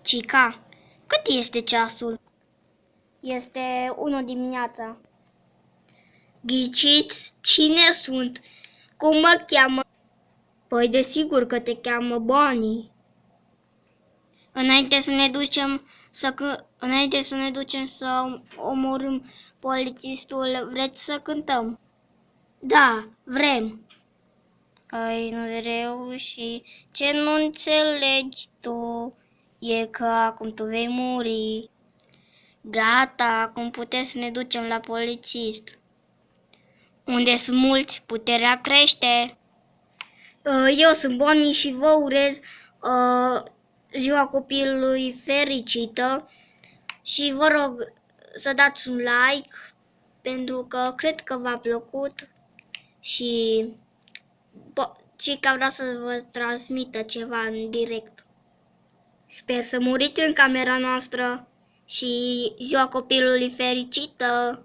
Cica, cât este ceasul? Este 1 dimineața. Ghiciți cine sunt? Cum mă cheamă? Păi desigur că te cheamă Bonnie. Înainte să ne ducem să omorâm polițistul, vreți să cântăm? Da, vrem. Ai nu reuși, ce nu înțelegi tu, e că acum tu vei muri. Gata, acum putem să ne ducem la polițist. Unde sunt mulți, puterea crește. Eu sunt Bonnie și vă urez ziua copilului fericită și vă rog să dați un like pentru că cred că v-a plăcut și Cica vrea să vă transmită ceva în direct. Sper să muriți în camera noastră și ziua copilului fericită!